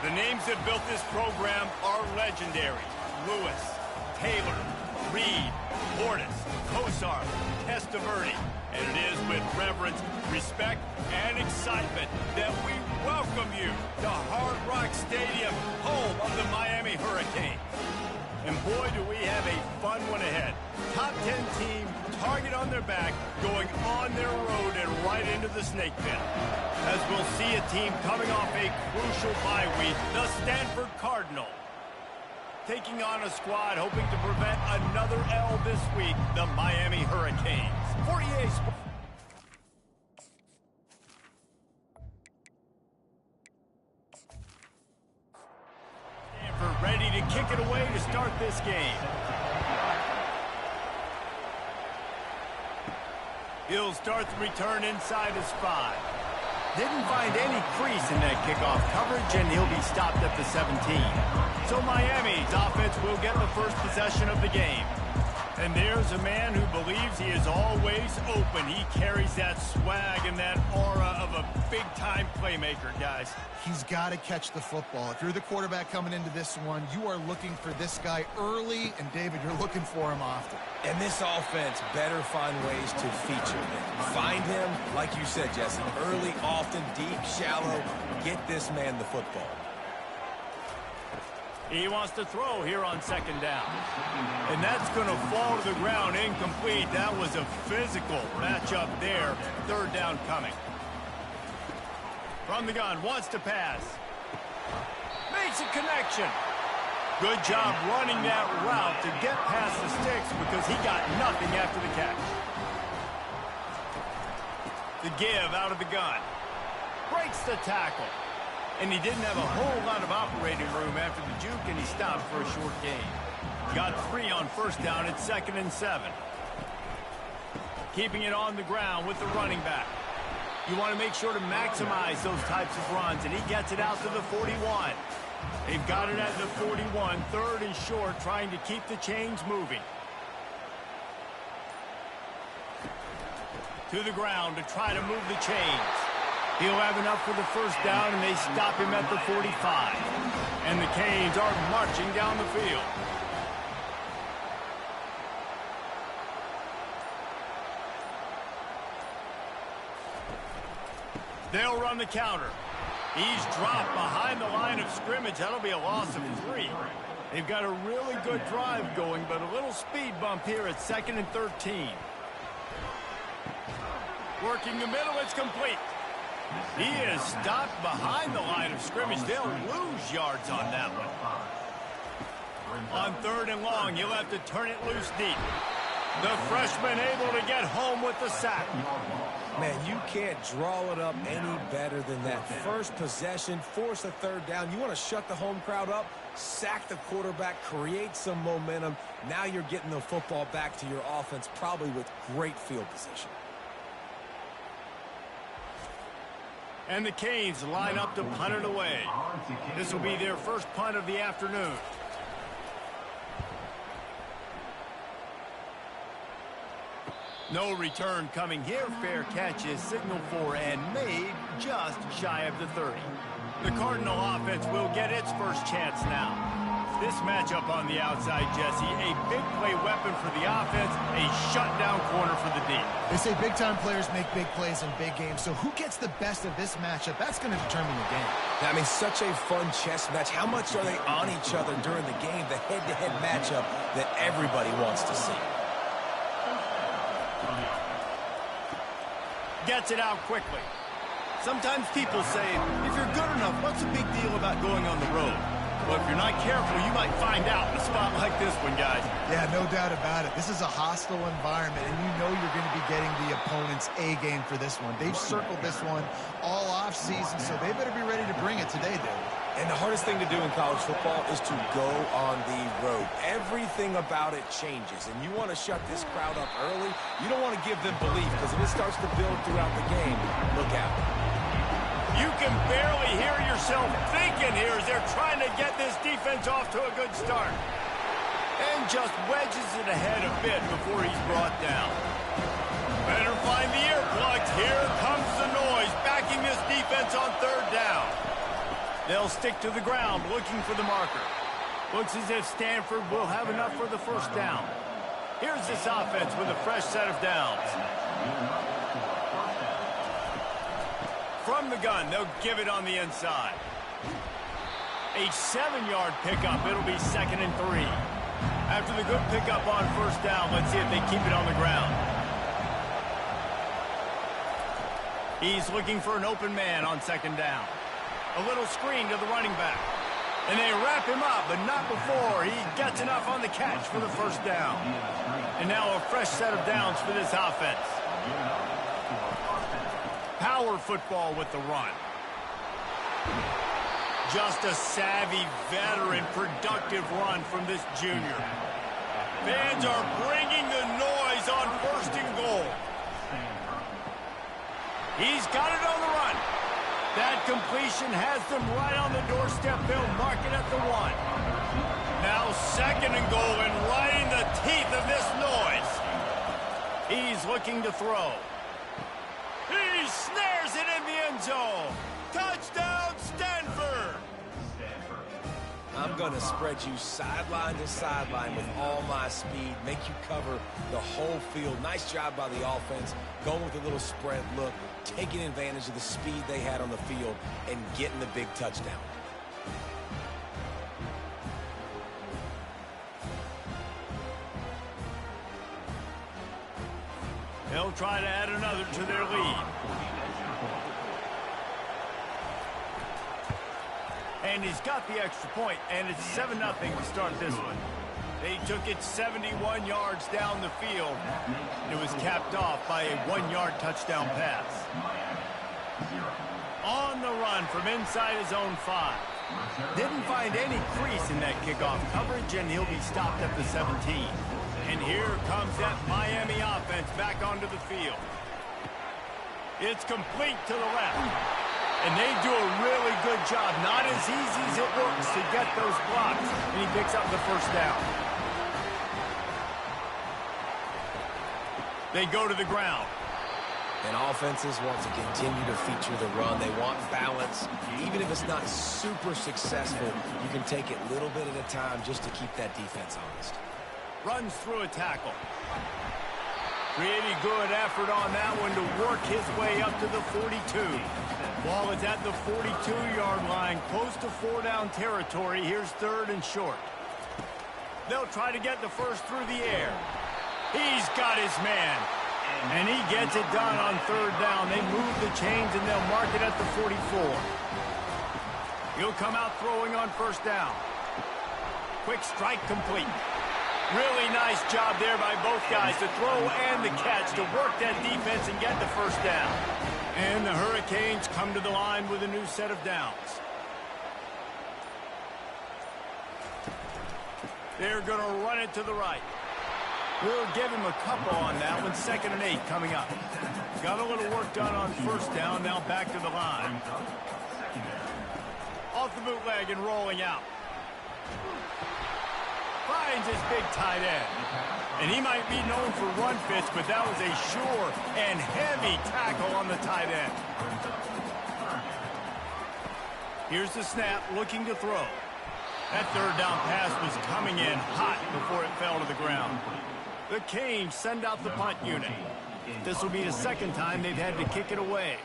The names that built this program are legendary. Lewis, Taylor, Reed, Portis, Kosar, Testaverde. And it is with reverence, respect, and excitement that we welcome you to Hard Rock Stadium, home of the Miami Hurricanes. And boy, do we have a fun one ahead. Top 10 team, target on their back, going on their road and right into the snake pit. As we'll see a team coming off a crucial bye week, the Stanford Cardinal. Taking on a squad hoping to prevent another L this week, the Miami Hurricanes. 48 Sports. Stanford ready to kick it away to start this game. He'll start the return inside his 5. Didn't find any crease in that kickoff coverage, and he'll be stopped at the 17. So Miami's offense will get the first possession of the game. And there's a man who believes he is always open. He carries that swag and that aura of a big-time playmaker, guys. He's got to catch the football. If you're the quarterback coming into this one, you are looking for this guy early, and David, you're looking for him often. And this offense better find ways to feature him. Find him, like you said, Jesse, early, often, deep, shallow. Get this man the football. He wants to throw here on second down. And that's going to fall to the ground incomplete. That was a physical matchup there. Third down coming. From the gun, wants to pass. Makes a connection. Good job running that route to get past the sticks because he got nothing after the catch. The give out of the gun. Breaks the tackle. And he didn't have a whole lot of operating room after the juke, and he stopped for a short gain. Got 3 on first down at 2nd and 7. Keeping it on the ground with the running back. You want to make sure to maximize those types of runs, and he gets it out to the 41. They've got it at the 41, 3rd and short, trying to keep the chains moving. To the ground to try to move the chains. He'll have enough for the first down, and they stop him at the 45. And the Canes are marching down the field. They'll run the counter. He's dropped behind the line of scrimmage. That'll be a loss of 3. They've got a really good drive going, but a little speed bump here at 2nd and 13. Working the middle, it's complete. He is stopped behind the line of scrimmage. They'll lose yards on that one. On 3rd and long, he'll have to turn it loose deep. The freshman able to get home with the sack. Man, you can't draw it up any better than that. First possession, force a 3rd down. You want to shut the home crowd up, sack the quarterback, create some momentum. Now you're getting the football back to your offense, probably with great field position. And the Canes line up to punt it away. This will be their first punt of the afternoon. No return coming here. Fair catch is signaled for and made just shy of the 30. The Cardinal offense will get its first chance now. This matchup on the outside, Jesse, a big play weapon for the offense, a shutdown corner for the D. They say big-time players make big plays in big games, so who gets the best of this matchup? That's going to determine the game. I mean, such a fun chess match. How much are they on each other during the game, the head-to-head matchup that everybody wants to see? Gets it out quickly. Sometimes people say, if you're good enough, what's the big deal about going on the road? Well, if you're not careful, you might find out in a spot like this one, guys. Yeah, no doubt about it. This is a hostile environment, and you know you're going to be getting the opponent's A game for this one. They've circled this one all off-season, so they better be ready to bring it today, David. And the hardest thing to do in college football is to go on the road. Everything about it changes, and you want to shut this crowd up early. You don't want to give them belief, because if it starts to build throughout the game, look out. You can barely hear yourself thinking here as they're trying to get this defense off to a good start. And just wedges it ahead a bit before he's brought down. Better find the earplugs. Here comes the noise, backing this defense on 3rd down. They'll stick to the ground, looking for the marker. Looks as if Stanford will have enough for the first down. Here's this offense with a fresh set of downs. From the gun, they'll give it on the inside. A 7-yard pickup. It'll be 2nd and 3. After the good pickup on first down, let's see if they keep it on the ground. He's looking for an open man on 2nd down. A little screen to the running back. And they wrap him up, but not before he gets enough on the catch for the first down. And now a fresh set of downs for this offense. Power football with the run. Just a savvy, veteran, productive run from this junior. Fans are bringing the noise on 1st and goal. He's got it on the run. That completion has them right on the doorstep. They'll mark it at the 1. Now 2nd and goal, and right in the teeth of this noise. He's looking to throw. He snares it in the end zone. Touchdown, Stanford! I'm going to spread you sideline to sideline with all my speed, make you cover the whole field. Nice job by the offense, going with a little spread look, taking advantage of the speed they had on the field, and getting the big touchdown. They'll try to add another to their lead. And he's got the extra point, and it's 7-0 to start this one. They took it 71 yards down the field. It was capped off by a 1-yard touchdown pass. On the run from inside his own 5. Didn't find any crease in that kickoff coverage, and he'll be stopped at the 17. And here comes that Miami offense back onto the field. It's complete to the left. And they do a really good job. Not as easy as it looks to get those blocks. And he picks up the first down. They go to the ground. And offenses want to continue to feature the run. They want balance. Even if it's not super successful, you can take it little bit at a time just to keep that defense honest. Runs through a tackle. Pretty good effort on that one to work his way up to the 42. Ball is at the 42-yard line, close to 4-down territory. Here's 3rd and short. They'll try to get the first through the air. He's got his man. And he gets it done on 3rd down. They move the chains, and they'll mark it at the 44. He'll come out throwing on 1st down. Quick strike complete. Really nice job there by both guys to throw and the catch to work that defense and get the first down. And the Hurricanes come to the line with a new set of downs. They're going to run it to the right. We'll give him a couple on that one. 2nd and 8 coming up. Got a little work done on 1st down. Now back to the line. Off the bootleg and rolling out. Finds his big tight end. And he might be known for run fits, but that was a sure and heavy tackle on the tight end. Here's the snap, looking to throw. That 3rd down pass was coming in hot before it fell to the ground. The Canes send out the punt unit. This will be the 2nd time they've had to kick it away.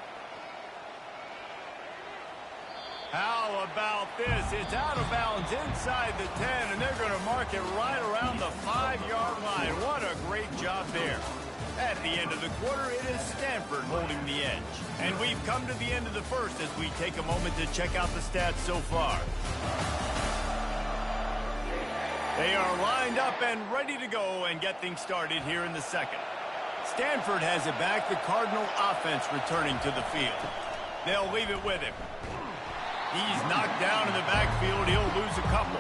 How about this? It's out of bounds inside the 10, and they're going to mark it right around the 5-yard line. What a great job there. At the end of the quarter, it is Stanford holding the edge. And we've come to the end of the first as we take a moment to check out the stats so far. They are lined up and ready to go and get things started here in the 2nd. Stanford has it back. The Cardinal offense returning to the field. They'll leave it with him. He's knocked down in the backfield. He'll lose a couple.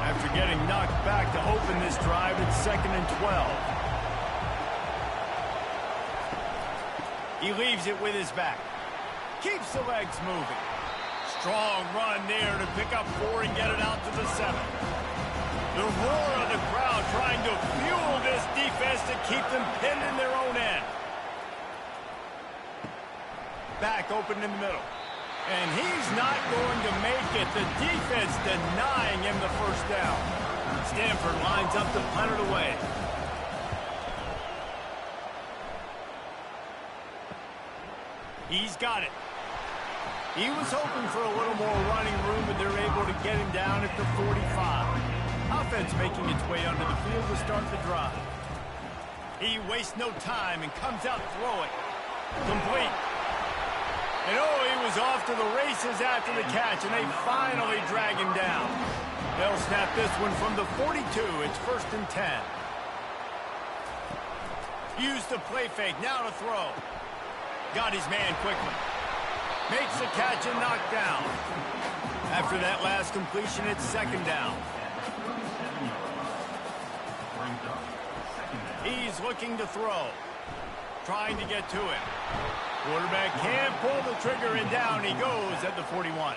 After getting knocked back to open this drive, it's 2nd and 12. He leaves it with his back. Keeps the legs moving. Strong run there to pick up 4 and get it out to the 7. The roar of the crowd trying to fuel this defense to keep them pinned in their own end. Back open in the middle. And he's not going to make it. The defense denying him the first down. Stanford lines up to punt it away. He's got it. He was hoping for a little more running room, but they're able to get him down at the 45. Offense making its way onto the field to start the drive. He wastes no time and comes out throwing. Complete. And oh, he was off to the races after the catch, and they finally drag him down. They'll snap this one from the 42. It's 1st and 10. Use the play fake. Now to throw. Got his man quickly. Makes the catch and knocked down. After that last completion, it's 2nd down. He's looking to throw. Trying to get to it. Quarterback can't pull the trigger, and down he goes at the 41.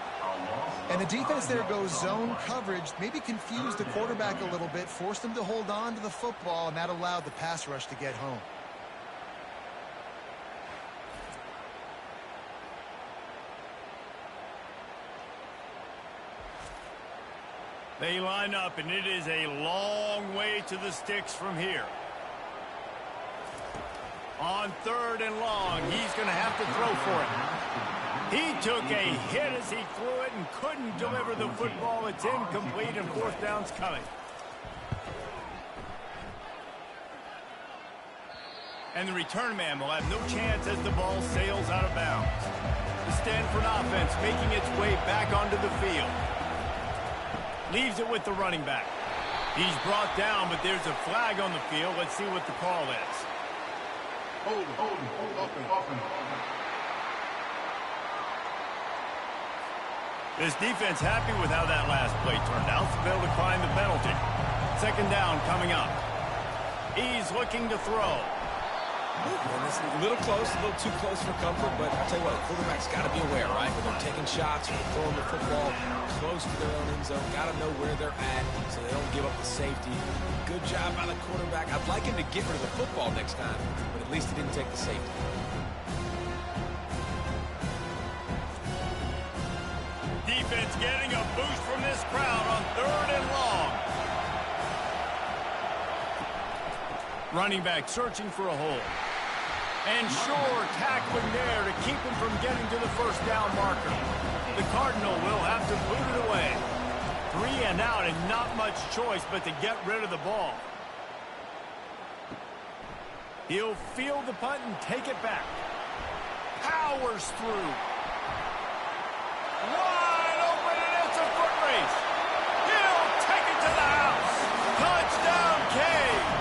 And the defense there goes zone coverage, maybe confused the quarterback a little bit, forced him to hold on to the football, and that allowed the pass rush to get home. They line up, and it is a long way to the sticks from here. On 3rd and long, he's going to have to throw for it. He took a hit as he threw it and couldn't deliver the football. It's incomplete, and 4th down's coming. And the return man will have no chance as the ball sails out of bounds. The Stanford offense making its way back onto the field. Leaves it with the running back. He's brought down, but there's a flag on the field. Let's see what the call is. Hold open. This defense happy with how that last play turned out, so they'll decline the penalty. 2nd down coming up. He's looking to throw. And it's a little close, a little too close for comfort, but I'll tell you what, the quarterback's got to be aware, right? When they're taking shots, when they're throwing the football close to their own end zone, got to know where they're at so they don't give up the safety. Good job by the quarterback. I'd like him to get rid of the football next time, but at least he didn't take the safety. Defense getting a boost from this crowd on 3rd and long. Running back searching for a hole. And sure, tackling there to keep him from getting to the 1st down marker. The Cardinal will have to boot it away. 3 and out, and not much choice but to get rid of the ball. He'll field the punt and take it back. Powers through. Wide open, and it's a foot race. He'll take it to the house. Touchdown, Canes.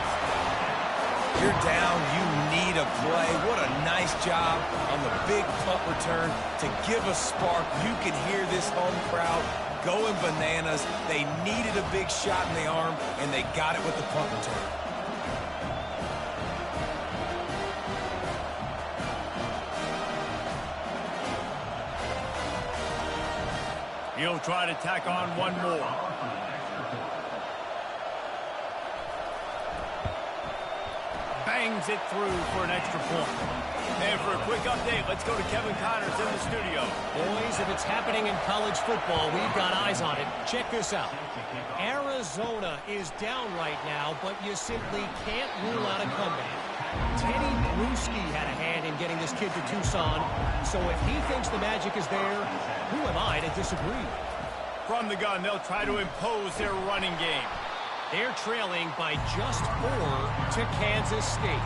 You're down, you need a play. What a nice job on the big punt return to give a spark. You can hear this home crowd going bananas. They needed a big shot in the arm, and they got it with the punt return. He'll try to tack on one more. Bangs it through for an extra point. And for a quick update, let's go to Kevin Connors in the studio. Boys, if it's happening in college football, we've got eyes on it. Check this out. Arizona is down right now, but you simply can't rule out a comeback. Teddy Bruschi had a hand in getting this kid to Tucson, so if he thinks the magic is there, who am I to disagree? From the gun, they'll try to impose their running game. They're trailing by just 4 to Kansas State.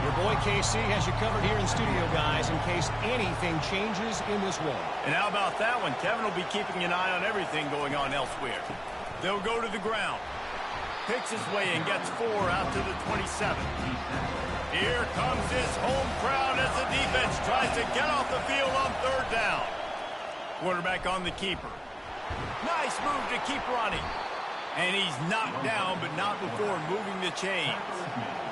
Your boy KC has you covered here in studio, guys, in case anything changes in this one. And how about that one? Kevin will be keeping an eye on everything going on elsewhere. They'll go to the ground. Picks his way and gets 4 out to the 27. Here comes this home crowd as the defense tries to get off the field on 3rd down. Quarterback on the keeper. Nice move to keep running. And he's knocked down, but not before moving the chains.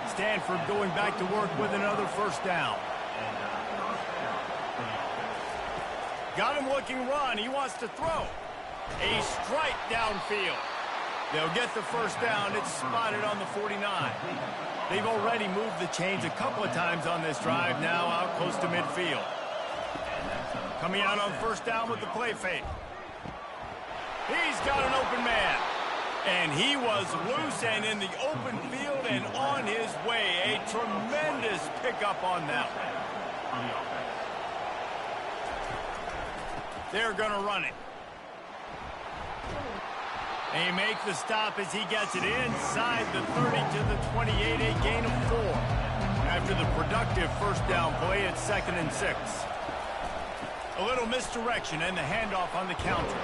Stanford going back to work with another 1st down. Got him looking run. He wants to throw. A strike downfield. They'll get the 1st down. It's spotted on the 49. They've already moved the chains a couple of times on this drive, now out close to midfield. Coming out on first down with the play fake. He's got an open man. And he was loose and in the open field and on his way. A tremendous pickup on that one. They're going to run it. They make the stop as he gets it inside the 30 to the 28, a gain of 4. After the productive first down play, it's 2nd and 6. A little misdirection and the handoff on the counter.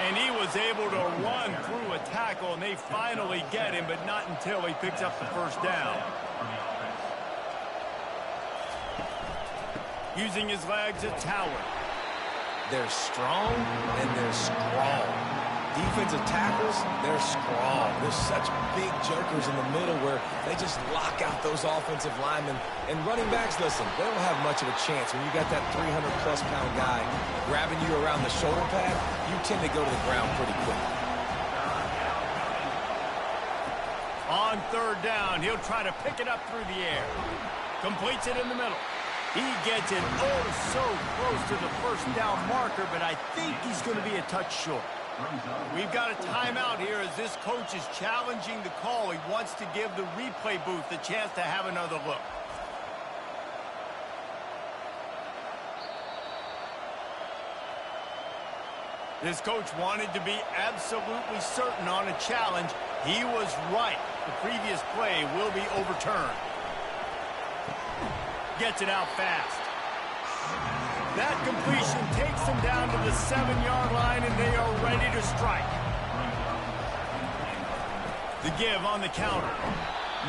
And he was able to run through a tackle, and they finally get him, but not until he picks up the first down. Using his legs, it's Howard. They're strong and they're strong. Defensive tackles, they're strong. There's such big jokers in the middle where they just lock out those offensive linemen. And running backs, listen, they don't have much of a chance. When you got that 300-plus pound guy grabbing you around the shoulder pad, you tend to go to the ground pretty quick. On third down, he'll try to pick it up through the air. Completes it in the middle. He gets it oh so close to the first down marker, but I think he's going to be a touch short. We've got a timeout here as this coach is challenging the call. He wants to give the replay booth the chance to have another look. This coach wanted to be absolutely certain on a challenge. He was right. The previous play will be overturned. Gets it out fast. That completion takes them down to the 7-yard line, and they are ready to strike. The give on the counter.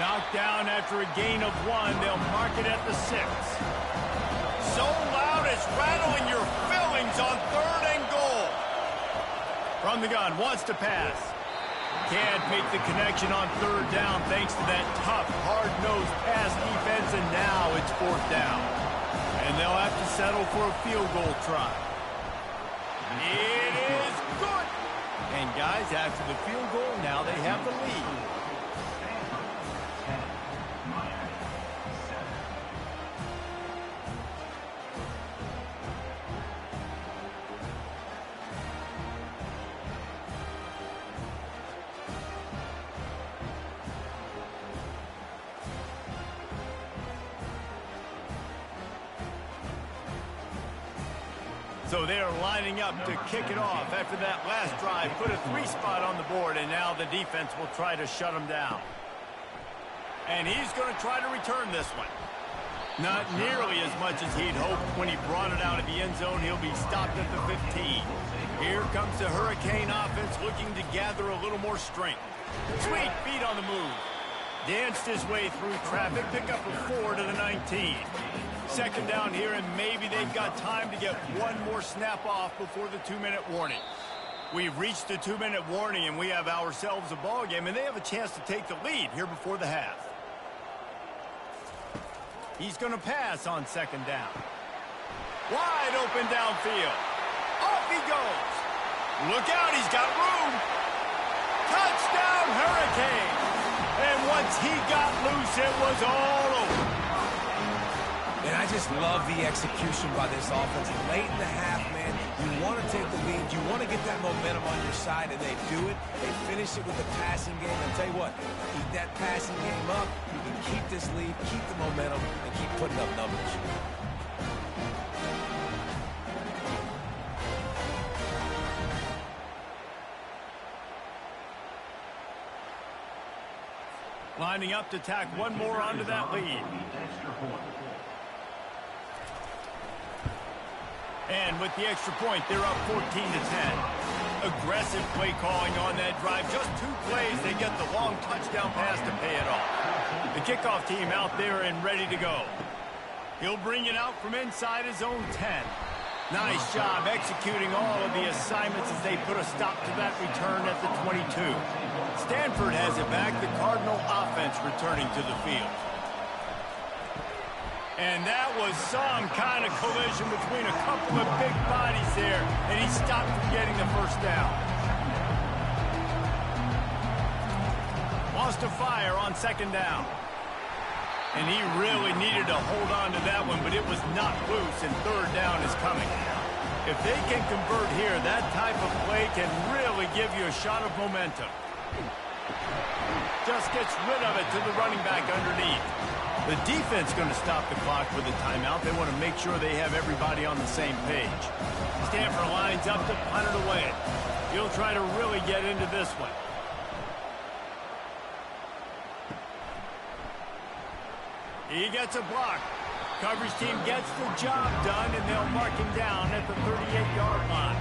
Knocked down after a gain of 1. They'll mark it at the 6. So loud it's rattling your fillings on 3rd and goal. From the gun, wants to pass. Can't make the connection on 3rd down thanks to that tough, hard-nosed pass defense, and now it's 4th down. And they'll have to settle for a field goal try. It is good. And guys, after the field goal, now they have the lead. So they're lining up to kick it off after that last drive. Put a 3 spot on the board, and now the defense will try to shut them down. And he's going to try to return this one. Not nearly as much as he'd hoped when he brought it out of the end zone. He'll be stopped at the 15. Here comes the Hurricane offense looking to gather a little more strength. Sweet feet on the move. Danced his way through traffic. Pick up a 4 to the 19. 2nd down here, and maybe they've got time to get one more snap off before the 2-minute warning. We've reached the 2-minute warning, and we have ourselves a ball game, and they have a chance to take the lead here before the half. He's going to pass on 2nd down. Wide open downfield. Off he goes. Look out, he's got room. Touchdown, Hurricane. And once he got loose, it was all over. And I just love the execution by this offense. Late in the half, man, you want to take the lead. You want to get that momentum on your side, and they do it. They finish it with the passing game. And tell you what, keep that passing game up. You can keep this lead, keep the momentum, and keep putting up numbers. Lining up to tack one more onto that lead. And with the extra point, they're up 14 to 10. Aggressive play calling on that drive. Just 2 plays, they get the long touchdown pass to pay it off. The kickoff team out there and ready to go. He'll bring it out from inside his own 10. Nice job executing all of the assignments as they put a stop to that return at the 22. Stanford has it back. The Cardinal offense returning to the field. And that was some kind of collision between a couple of big bodies there, and he stopped from getting the first down. Wants to fire on 2nd down. And he really needed to hold on to that one, but it was not loose, and third down is coming. If they can convert here, that type of play can really give you a shot of momentum. Just gets rid of it to the running back underneath. The defense going to stop the clock with a timeout. They want to make sure they have everybody on the same page. Stanford lines up to punt it away. He'll try to really get into this one. He gets a block. Coverage team gets the job done, and they'll mark him down at the 38-yard line.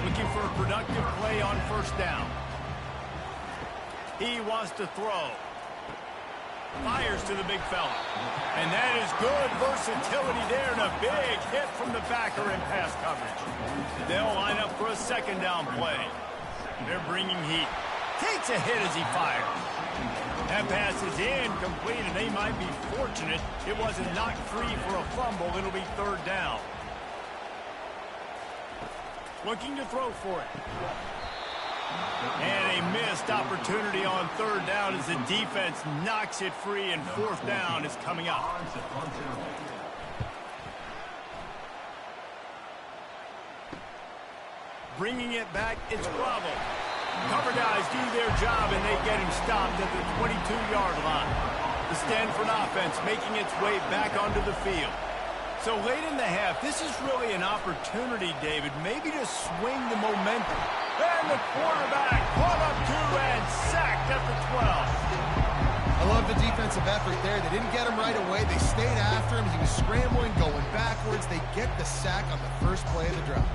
Looking for a productive play on first down. He wants to throw. Fires to the big fella. And that is good versatility there, and a big hit from the backer in pass coverage. They'll line up for a second down play. They're bringing heat. Takes a hit as he fires. That pass is incomplete, and they might be fortunate it wasn't knocked free for a fumble. It'll be third down. Looking to throw for it. And a missed opportunity on third down as the defense knocks it free, and fourth down is coming up. Bringing it back, it's Bravo. Cover guys do their job, and they get him stopped at the 22-yard line. The Stanford offense making its way back onto the field. So late in the half, this is really an opportunity, David, maybe to swing the momentum. And the quarterback caught up to and sacked at the 12. I love the defensive effort there. They didn't get him right away. They stayed after him. He was scrambling, going backwards. They get the sack on the first play of the drive.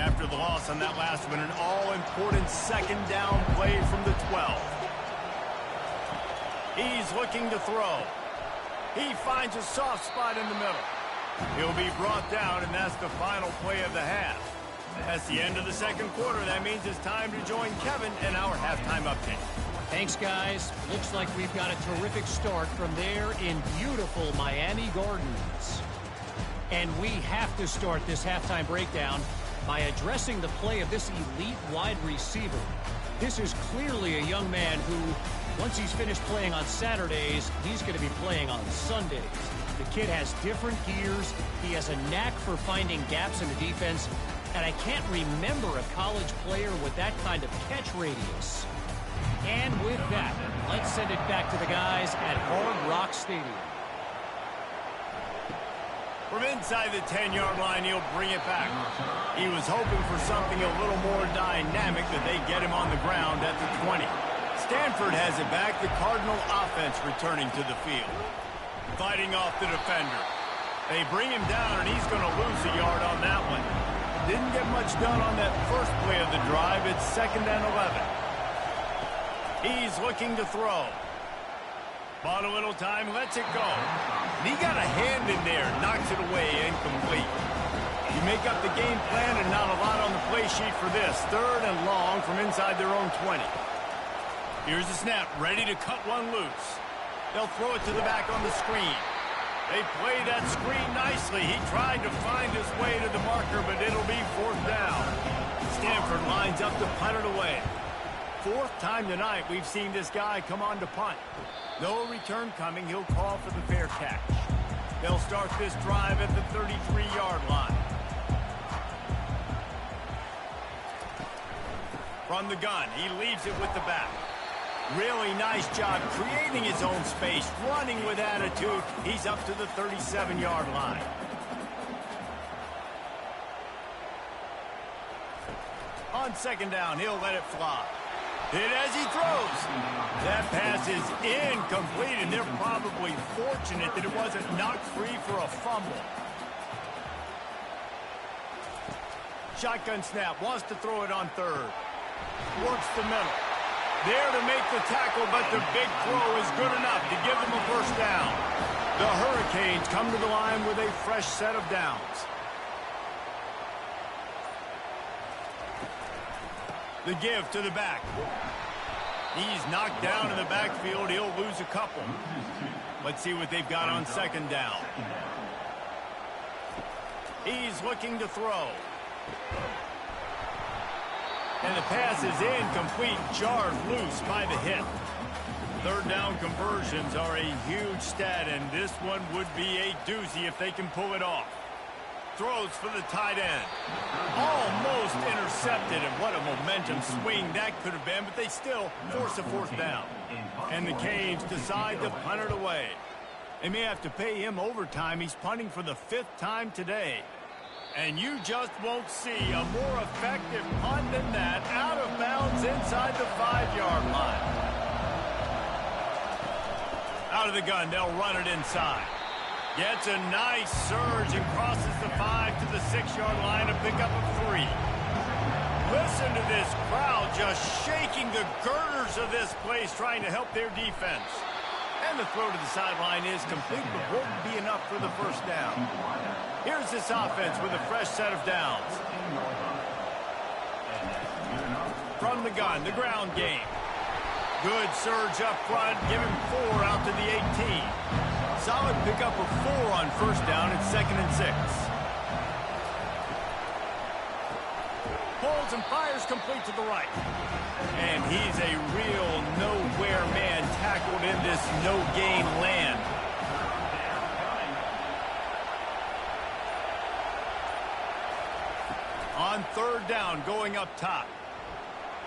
After the loss on that last one, an all-important second down play from the 12. He's looking to throw. He finds a soft spot in the middle. He'll be brought down, and that's the final play of the half. That's the end of the second quarter. That means it's time to join Kevin in our halftime update. Thanks, guys. Looks like we've got a terrific start from there in beautiful Miami Gardens. And we have to start this halftime breakdown by addressing the play of this elite wide receiver. This is clearly a young man who, once he's finished playing on Saturdays, he's going to be playing on Sundays. The kid has different gears. He has a knack for finding gaps in the defense. And I can't remember a college player with that kind of catch radius. And with that, let's send it back to the guys at Hard Rock Stadium. From inside the 10-yard line, he'll bring it back. He was hoping for something a little more dynamic, but they get him on the ground at the 20. Stanford has it back. The Cardinal offense returning to the field. Fighting off the defender. They bring him down, and he's going to lose a yard on that one. Didn't get much done on that first play of the drive. It's 2nd and 11. He's looking to throw. Bought a little time, lets it go. And he got a hand in there, knocks it away, incomplete. You make up the game plan and not a lot on the play sheet for this. 3rd and long from inside their own 20. Here's the snap, ready to cut one loose. They'll throw it to the back on the screen. They play that screen nicely. He tried to find his way to the marker, but it'll be 4th down. Stanford lines up to punt it away. 4th time tonight we've seen this guy come on to punt. No return coming. He'll call for the fair catch. They'll start this drive at the 33-yard line. From the gun, he leaves it with the back. Really nice job creating his own space, running with attitude. He's up to the 37-yard line. On 2nd down, he'll let it fly. Hit as he throws. That pass is incomplete, and they're probably fortunate that it wasn't knocked free for a fumble. Shotgun snap, wants to throw it on 3rd. Works the middle. There to make the tackle, but the big throw is good enough to give them a 1st down. The Hurricanes come to the line with a fresh set of downs. The give to the back. He's knocked down in the backfield. He'll lose a couple. Let's see what they've got on 2nd down. He's looking to throw. And the pass is incomplete, jarred loose by the hit. Third down conversions are a huge stat, and this one would be a doozy if they can pull it off. Throws for the tight end. Almost intercepted, and what a momentum swing that could have been, but they still force a fourth down. And the Canes decide to punt it away. They may have to pay him overtime. He's punting for the 5th time today. And you just won't see a more effective punt than that, out of bounds inside the 5-yard line. Out of the gun, they'll run it inside. Gets a nice surge and crosses the 5 to the 6-yard line, a pickup of 3. Listen to this crowd just shaking the girders of this place, trying to help their defense. And the throw to the sideline is complete, but won't be enough for the first down. Here's this offense with a fresh set of downs. From the gun, the ground game. Good surge up front, giving 4 out to the 18. Solid pickup of 4 on first down at 2nd and 6. Pulls and fires complete to the right. And he's a real nowhere man tackled in this no-gain land. On third down, going up top.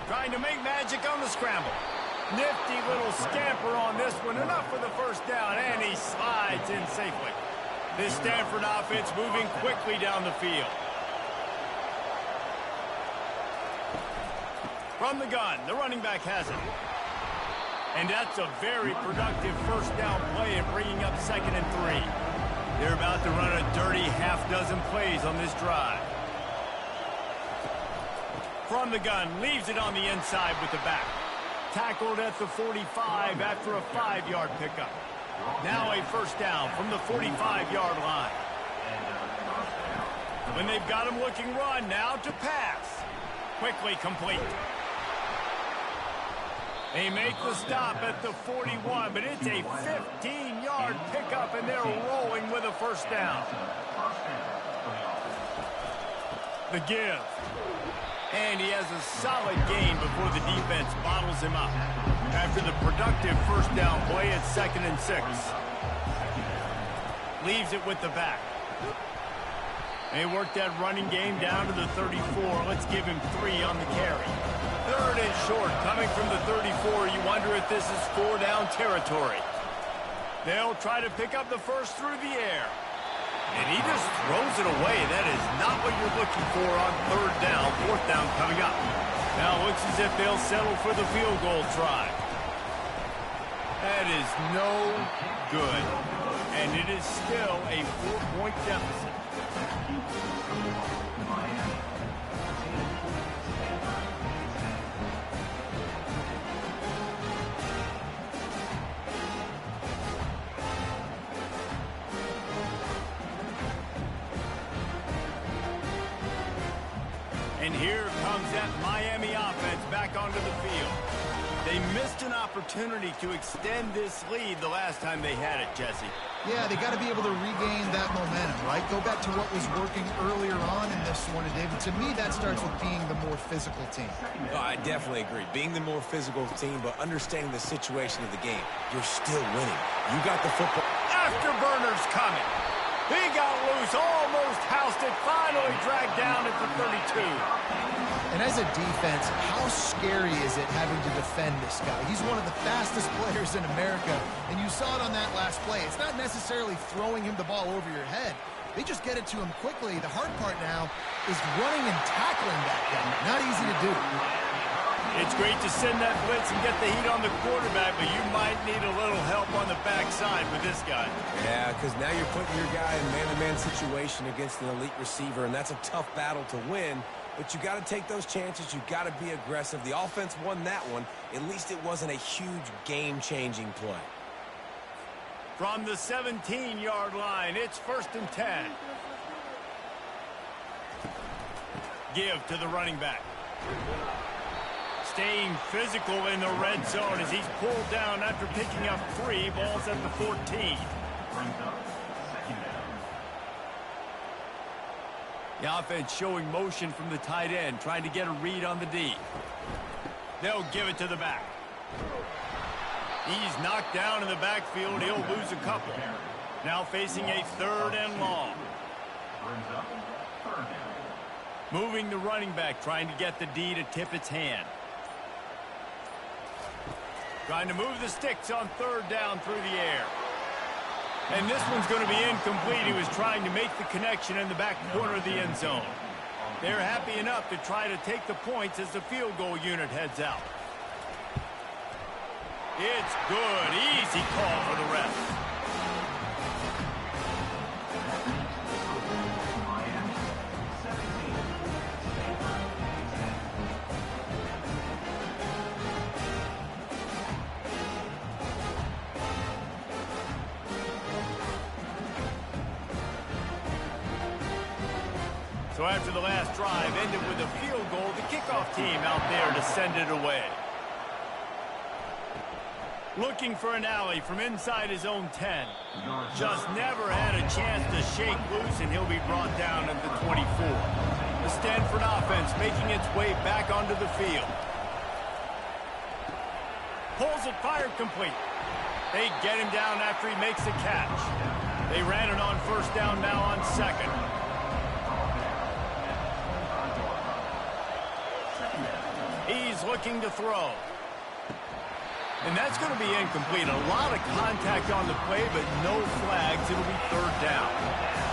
Trying to make magic on the scramble. Nifty little scamper on this one. Enough for the first down, and he slides in safely. This Stanford offense moving quickly down the field. From the gun, the running back has it. And that's a very productive first down play and bringing up 2nd and 3. They're about to run a dirty half-dozen plays on this drive. From the gun, leaves it on the inside with the back. Tackled at the 45 after a 5-yard pickup. Now a first down from the 45-yard line. When they've got him looking run, now to pass. Quickly complete. They make the stop at the 41, but it's a 15-yard pickup, and they're rolling with a first down. The give. And he has a solid gain before the defense bottles him up. After the productive first down play at 2nd and 6. Leaves it with the back. They work that running game down to the 34. Let's give him 3 on the carry. 3rd and short, coming from the 34. You wonder if this is 4-down territory. They'll try to pick up the first through the air. And he just throws it away. That is not what you're looking for on 3rd down. 4th down coming up. Now it looks as if they'll settle for the field goal try. That is no good. And it is still a 4-point deficit. And here comes that Miami offense back onto the field. They missed an opportunity to extend this lead the last time they had it, Jesse. Yeah, they got to be able to regain that momentum, right? Go back to what was working earlier on in this one. And, David, to me, that starts with being the more physical team. Oh, I definitely agree. Being the more physical team, but understanding the situation of the game. You're still winning. You got the football. Afterburners coming. He got loose, almost housed it, finally dragged down at the 32. And as a defense, how scary is it having to defend this guy? He's one of the fastest players in America, and you saw it on that last play. It's not necessarily throwing him the ball over your head. They just get it to him quickly. The hard part now is running and tackling that guy. Not easy to do. It's great to send that blitz and get the heat on the quarterback, but you might need a little help on the backside with this guy. Yeah, because now you're putting your guy in man-to-man situation against an elite receiver, and that's a tough battle to win. But you got to take those chances. You got to be aggressive. The offense won that one. At least it wasn't a huge game-changing play. From the 17-yard line, it's 1st and 10. Give to the running back. Staying physical in the red zone as he's pulled down after picking up 3 balls at the 14. The offense showing motion from the tight end, trying to get a read on the D. They'll give it to the back. He's knocked down in the backfield. He'll lose a couple. Now facing a 3rd and long. Moving the running back, trying to get the D to tip its hand. Trying to move the sticks on 3rd down through the air. And this one's going to be incomplete. He was trying to make the connection in the back corner of the end zone. They're happy enough to try to take the points as the field goal unit heads out. It's good. Easy call for the ref. So after the last drive ended with a field goal, the kickoff team out there to send it away. Looking for an alley from inside his own 10. Just never had a chance to shake loose, and he'll be brought down at the 24. The Stanford offense making its way back onto the field. Pulls it, fired complete. They get him down after he makes the catch. They ran it on 1st down, now on 2nd. He's looking to throw. And that's going to be incomplete. A lot of contact on the play, but no flags. It'll be 3rd down.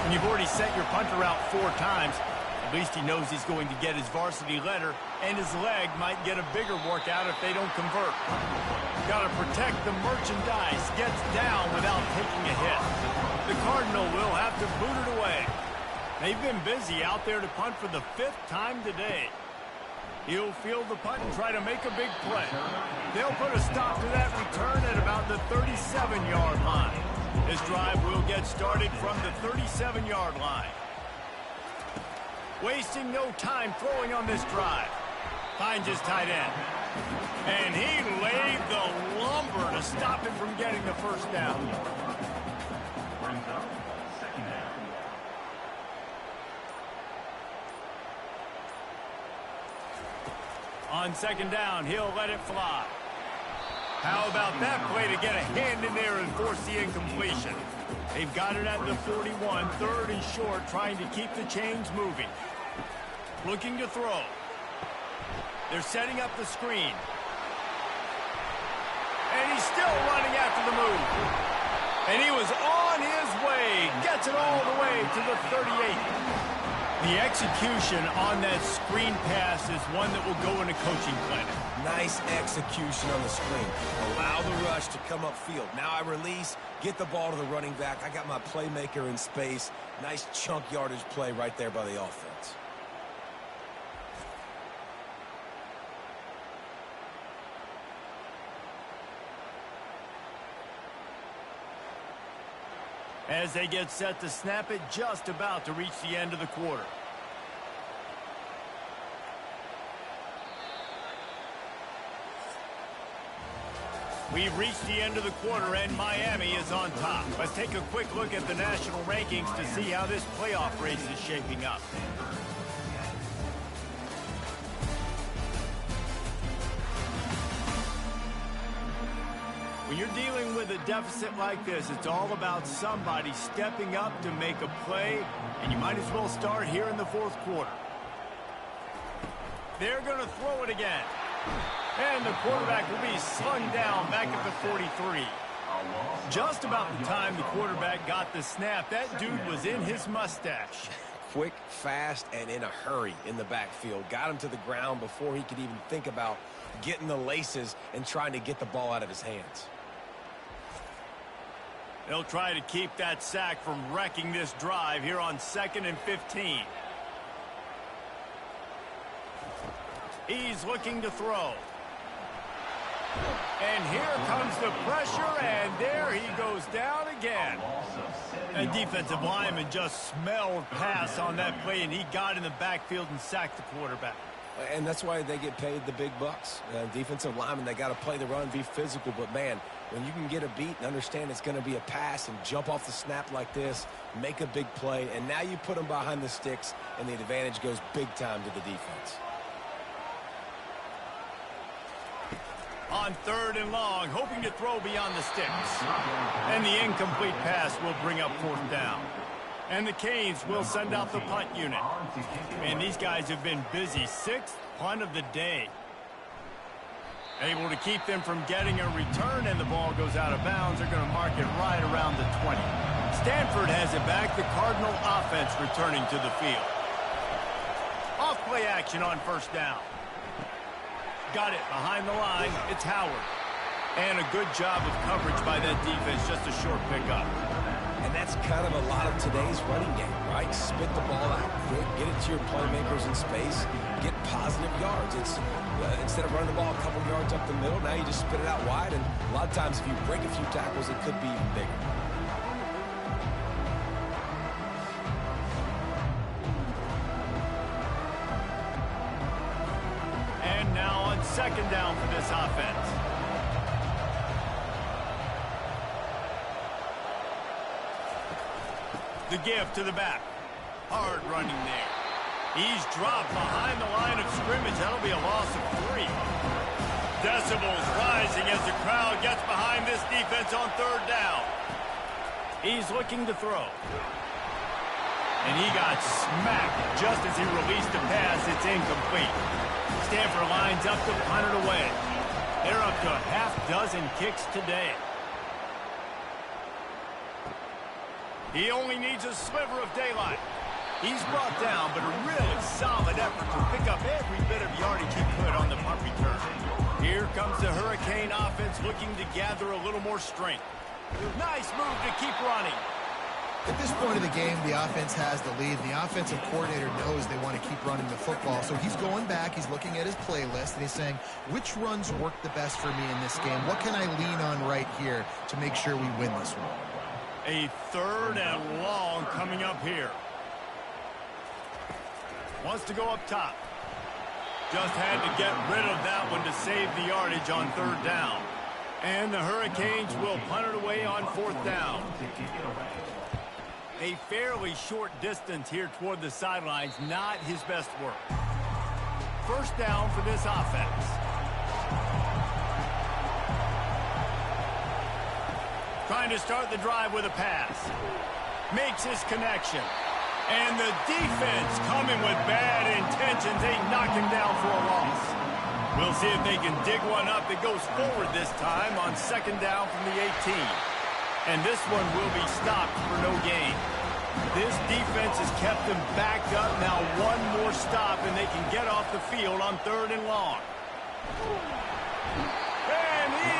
When you've already sent your punter out 4 times, at least he knows he's going to get his varsity letter, and his leg might get a bigger workout if they don't convert. Got to protect the merchandise. Gets down without taking a hit. The Cardinal will have to boot it away. They've been busy out there to punt for the 5th time today. He'll field the punt and try to make a big play. They'll put a stop to that return at about the 37-yard line. This drive will get started from the 37-yard line. Wasting no time throwing on this drive. Finds his tight end. And he laid the lumber to stop him from getting the 1st down. On 2nd down, he'll let it fly. How about that play to get a hand in there and force the incompletion? They've got it at the 41, 3rd and short, trying to keep the chains moving. Looking to throw. They're setting up the screen. And he's still running after the move. And he was on his way. Gets it all the way to the 38. The execution on that screen pass is one that will go in a coaching clinic. Nice execution on the screen. Allow the rush to come upfield. Now I release, get the ball to the running back. I got my playmaker in space. Nice chunk yardage play right there by the offense. As they get set to snap it, just about to reach the end of the quarter. We've reached the end of the quarter, and Miami is on top. Let's take a quick look at the national rankings to see how this playoff race is shaping up. When you're dealing with a deficit like this, it's all about somebody stepping up to make a play, and you might as well start here in the 4th quarter. They're going to throw it again. And the quarterback will be slung down back at the 43. Just about the time the quarterback got the snap, that dude was in his mustache. Quick, fast, and in a hurry in the backfield. Got him to the ground before he could even think about getting the laces and trying to get the ball out of his hands. They'll try to keep that sack from wrecking this drive here on 2nd and 15. He's looking to throw. And here comes the pressure, and there he goes down again. A defensive lineman just smelled pass on that play, and he got in the backfield and sacked the quarterback. And that's why they get paid the big bucks. Defensive linemen, they got to play the run, be physical. But, man, when you can get a beat and understand it's going to be a pass and jump off the snap like this, make a big play, and now you put them behind the sticks, and the advantage goes big time to the defense. On 3rd and long, hoping to throw beyond the sticks. And the incomplete pass will bring up 4th down. And the Canes will send out the punt unit. And these guys have been busy. 6th punt of the day. Able to keep them from getting a return, and the ball goes out of bounds. They're going to mark it right around the 20. Stanford has it back. The Cardinal offense returning to the field. Off play action on 1st down. Got it behind the line. It's Howard. And a good job of coverage by that defense. Just a short pickup. And that's kind of a lot of today's running game, right? Spit the ball out quick, get it to your playmakers in space, get positive yards. It's instead of running the ball a couple yards up the middle, now you just spit it out wide. And a lot of times if you break a few tackles, it could be even bigger. And now on 2nd down for this offense. The give to the back. Hard running there. He's dropped behind the line of scrimmage. That'll be a loss of 3. Decibels rising as the crowd gets behind this defense on 3rd down. He's looking to throw. And he got smacked just as he released the pass. It's incomplete. Stanford lines up to punt it away. They're up to a half-dozen kicks today. He only needs a sliver of daylight. He's brought down, but a really solid effort to pick up every bit of yardage he could on the punt return. Here comes the Hurricane offense looking to gather a little more strength. Nice move to keep running. At this point of the game, the offense has the lead. The offensive coordinator knows they want to keep running the football. So he's going back, he's looking at his playlist, and he's saying, which runs work the best for me in this game? What can I lean on right here to make sure we win this one? A 3rd and long coming up here. Wants to go up top. Just had to get rid of that one to save the yardage on 3rd down. And the Hurricanes will punt it away on 4th down. A fairly short distance here toward the sidelines, not his best work. 1st down for this offense. Trying to start the drive with a pass. Makes his connection. And the defense coming with bad intentions. They knock him down for a loss. We'll see if they can dig one up. It goes forward this time on 2nd down from the 18. And this one will be stopped for no gain. This defense has kept them backed up. Now one more stop and they can get off the field on 3rd and long. And he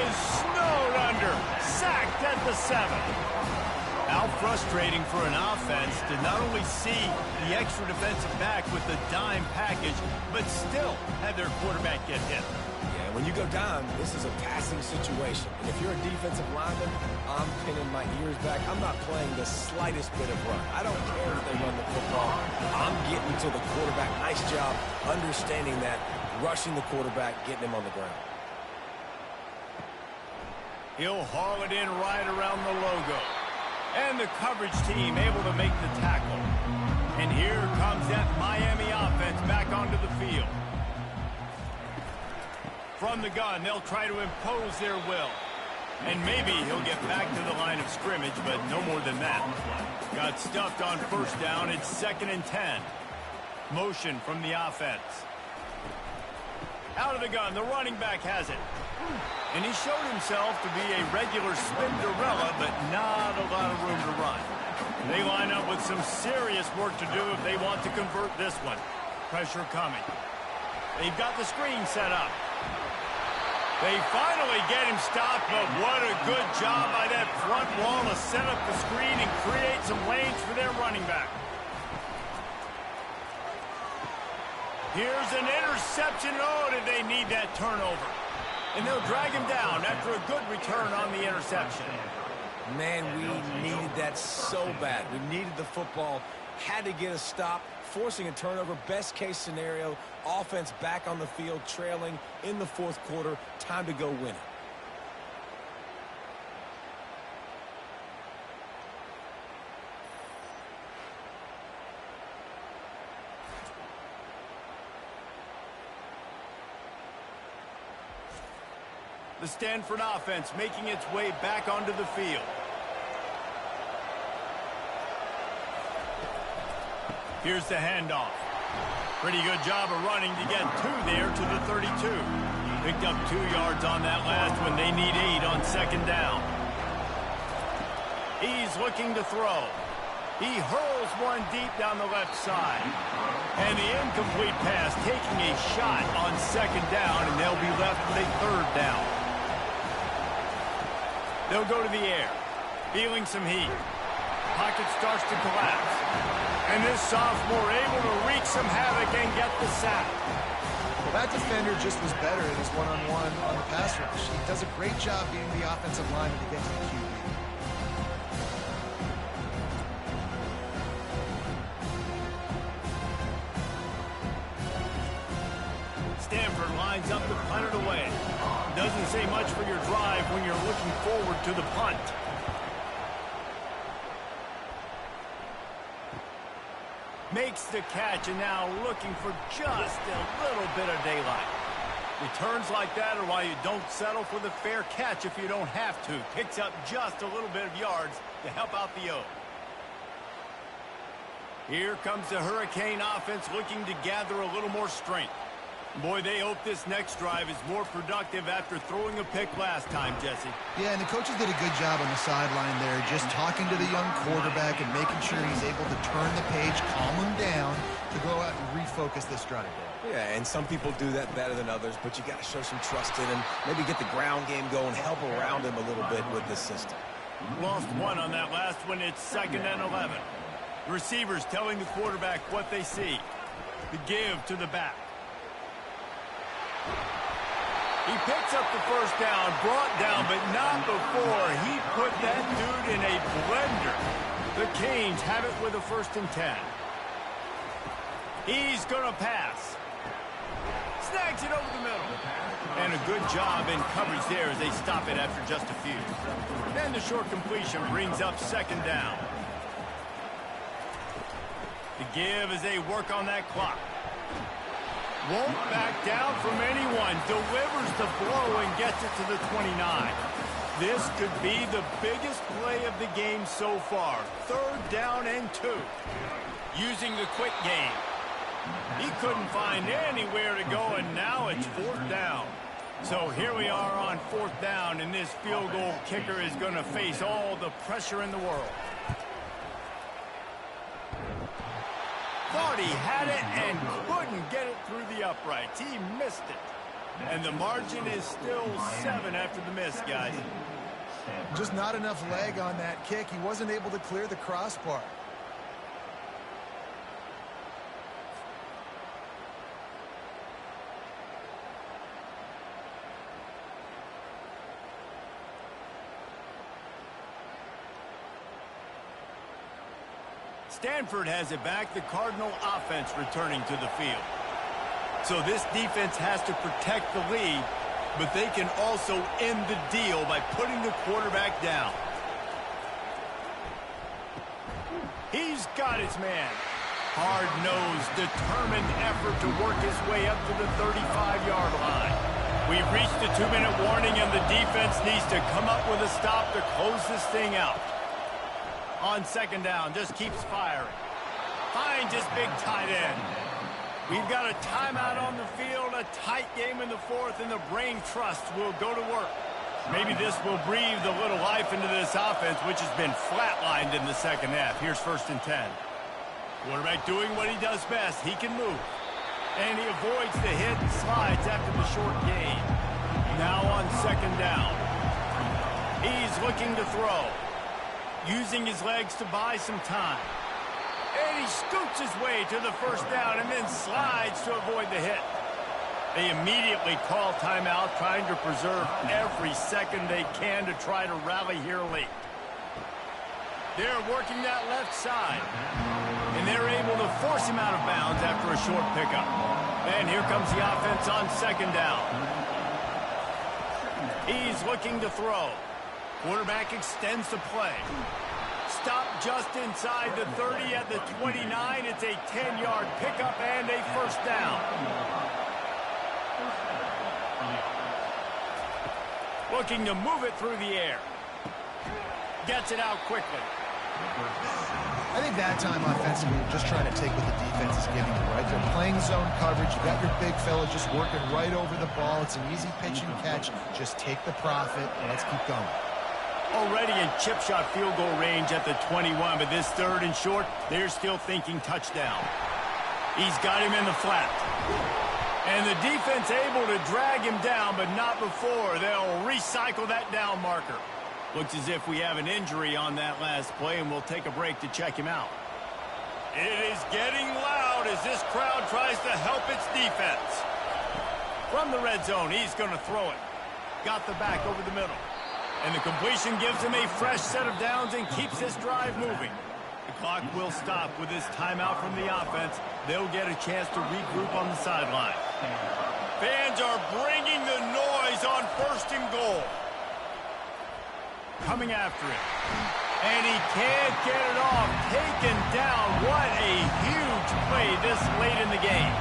is snowed under. Sacked at the 7. How frustrating for an offense to not only see the extra defensive back with the dime package, but still have their quarterback get hit. Yeah, when you go down, this is a passing situation. And if you're a defensive lineman, I'm pinning my ears back. I'm not playing the slightest bit of run. I don't care if they run the football. I'm getting to the quarterback. Nice job understanding that, rushing the quarterback, getting him on the ground. He'll haul it in right around the logo. And the coverage team able to make the tackle. And here comes that Miami offense back onto the field. From the gun, they'll try to impose their will. And maybe he'll get back to the line of scrimmage, but no more than that. Got stuffed on 1st down. It's 2nd and 10. Motion from the offense. Out of the gun, the running back has it. And he showed himself to be a regular Spinderella, but not a lot of room to run. They line up with some serious work to do if they want to convert this one. Pressure coming. They've got the screen set up. They finally get him stopped, but what a good job by that front wall to set up the screen and create some lanes for their running back. Here's an interception. Oh, did they need that turnover? And they'll drag him down after a good return on the interception. Man, we needed that so bad. We needed the football, had to get a stop, forcing a turnover. Best case scenario, offense back on the field, trailing in the fourth quarter. Time to go win it. The Stanford offense making its way back onto the field. Here's the handoff. Pretty good job of running to get 2 there to the 32. Picked up 2 yards on that last one. They need 8 on second down. He's looking to throw. He hurls one deep down the left side. And the incomplete pass taking a shot on second down, and they'll be left with a third down. They'll go to the air, feeling some heat. Pocket starts to collapse. And this sophomore able to wreak some havoc and get the sack. Well, that defender just was better in his one-on-one on the pass rush. He does a great job being the offensive lineman to get to the QB. Stanford lines up to punt it away. Doesn't say much for your drive when you're looking forward to the punt. Makes the catch and now looking for just a little bit of daylight. Returns like that are why you don't settle for the fair catch if you don't have to. Picks up just a little bit of yards to help out the O. Here comes the Hurricane offense looking to gather a little more strength. Boy, they hope this next drive is more productive after throwing a pick last time, Jesse. Yeah, and the coaches did a good job on the sideline there, just talking to the young quarterback and making sure he's able to turn the page, calm him down, to go out and refocus this drive. Yeah, and some people do that better than others, but you got to show some trust in him, maybe get the ground game going, help around him a little bit with this system. Lost one on that last one. It's 2nd and 11. Receivers telling the quarterback what they see. The give to the back. He picks up the first down, brought down, but not before he put that dude in a blender. The Canes have it with a 1st and 10. He's going to pass. Snags it over the middle. And a good job in coverage there as they stop it after just a few. Then the short completion brings up 2nd down. The give as they work on that clock. Won't back down from anyone. Delivers the blow and gets it to the 29. This could be the biggest play of the game so far. 3rd down and 2. Using the quick game. He couldn't find anywhere to go, and now it's 4th down. So here we are on 4th down, and this field goal kicker is going to face all the pressure in the world. Thought he had it and couldn't get it through the uprights. He missed it. And the margin is still 7 after the miss, guys. Just not enough leg on that kick. He wasn't able to clear the crossbar. Stanford has it back. The Cardinal offense returning to the field. So this defense has to protect the lead, but they can also end the deal by putting the quarterback down. He's got his man. Hard-nosed, determined effort to work his way up to the 35-yard line. We've reached the 2-minute warning, and the defense needs to come up with a stop to close this thing out. On 2nd down, just keeps firing. Finds his big tight end. We've got a timeout on the field, a tight game in the 4th, and the brain trust will go to work. Maybe this will breathe a little life into this offense, which has been flatlined in the 2nd half. Here's 1st and 10. Quarterback doing what he does best. He can move. And he avoids the hit and slides after the short gain. Now on 2nd down. He's looking to throw. Using his legs to buy some time. And he scoots his way to the 1st down and then slides to avoid the hit. They immediately call timeout, trying to preserve every second they can to try to rally here late. They're working that left side. And they're able to force him out of bounds after a short pickup. And here comes the offense on second down. He's looking to throw. Quarterback extends the play. Stop just inside the 30 at the 29. It's a 10-yard pickup and a first down. Looking to move it through the air. Gets it out quickly. I think that time offensively, you're just trying to take what the defense is giving you, right? They're playing zone coverage. You got your big fella just working right over the ball. It's an easy pitch and catch. Just take the profit and let's keep going. Already in chip shot field goal range at the 21, but this third and short, they're still thinking touchdown. He's got him in the flat. And the defense able to drag him down, but not before. They'll recycle that down marker. Looks as if we have an injury on that last play, and we'll take a break to check him out. It is getting loud as this crowd tries to help its defense. From the red zone, he's going to throw it. Got the back over the middle. And the completion gives him a fresh set of downs and keeps this drive moving. The clock will stop with this timeout from the offense. They'll get a chance to regroup on the sideline. Fans are bringing the noise on first and goal. Coming after it. And he can't get it off. Taken down. What a huge play this late in the game.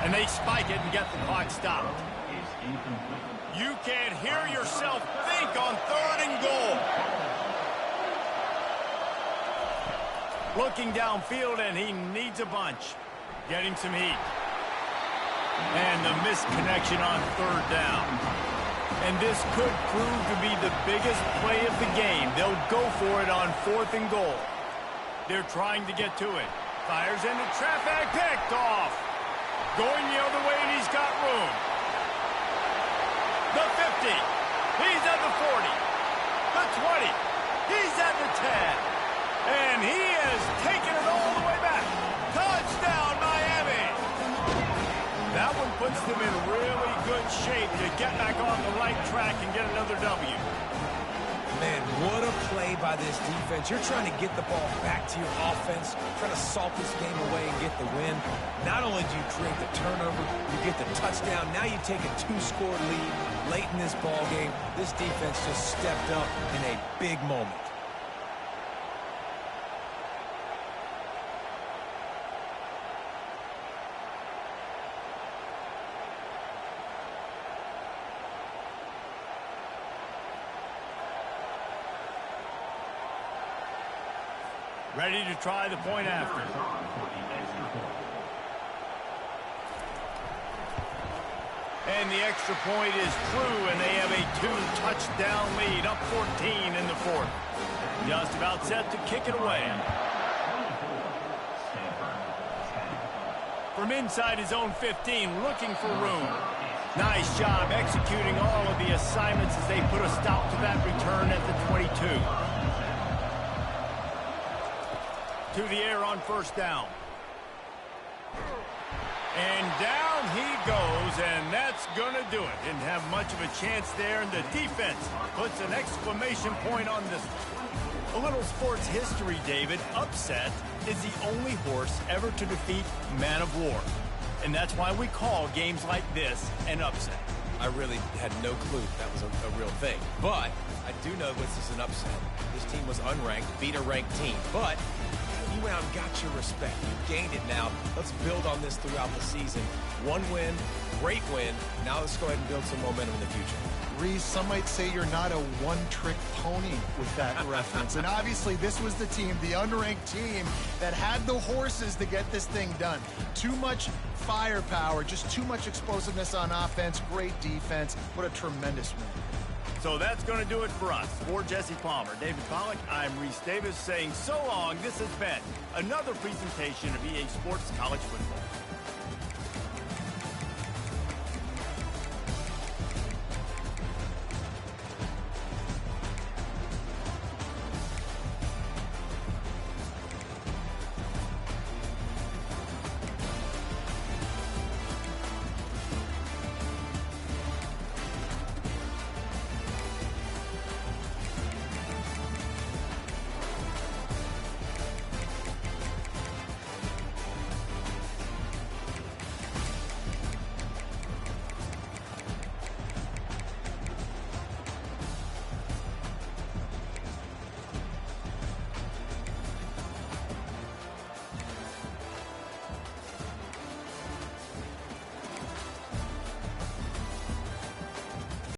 And they spike it and get the clock stopped. You can't hear yourself think on third and goal. Looking downfield, and he needs a bunch. Getting some heat. And the missed connection on third down. And this could prove to be the biggest play of the game. They'll go for it on fourth and goal. They're trying to get to it. Fires into traffic, picked off. Going the other way, and he's got room. The 50. He's at the 40. The 20. He's at the 10. And he has taken it all the way back. Touchdown, Miami. That one puts them in really good shape to get back on the right track and get another W. Man, what a play by this defense. You're trying to get the ball back to your offense, trying to salt this game away and get the win. Not only do you create the turnover, you get the touchdown. Now you take a 2-score lead late in this ball game. This defense just stepped up in a big moment. Ready to try the point after. And the extra point is true, and they have a 2-touchdown lead, up 14 in the fourth. Just about set to kick it away. From inside his own 15, looking for room. Nice job executing all of the assignments as they put a stop to that return at the 22. To the air on first down. And down he goes, and that's going to do it. Didn't have much of a chance there, and the defense puts an exclamation point on this one. A little sports history, David. Upset is the only horse ever to defeat Man of War. And that's why we call games like this an upset. I really had no clue that was a real thing. But I do know this is an upset. This team was unranked, beat a ranked team. But you went out and got your respect. You gained it now. Let's build on this throughout the season. One win, great win. Now let's go ahead and build some momentum in the future. Reese, some might say you're not a one-trick pony with that reference. And obviously this was the team, the unranked team, that had the horses to get this thing done. Too much firepower, just too much explosiveness on offense, great defense. What a tremendous win. So that's going to do it for us. For Jesse Palmer, David Pollack, I'm Reese Davis saying so long. This has been another presentation of EA Sports College Football.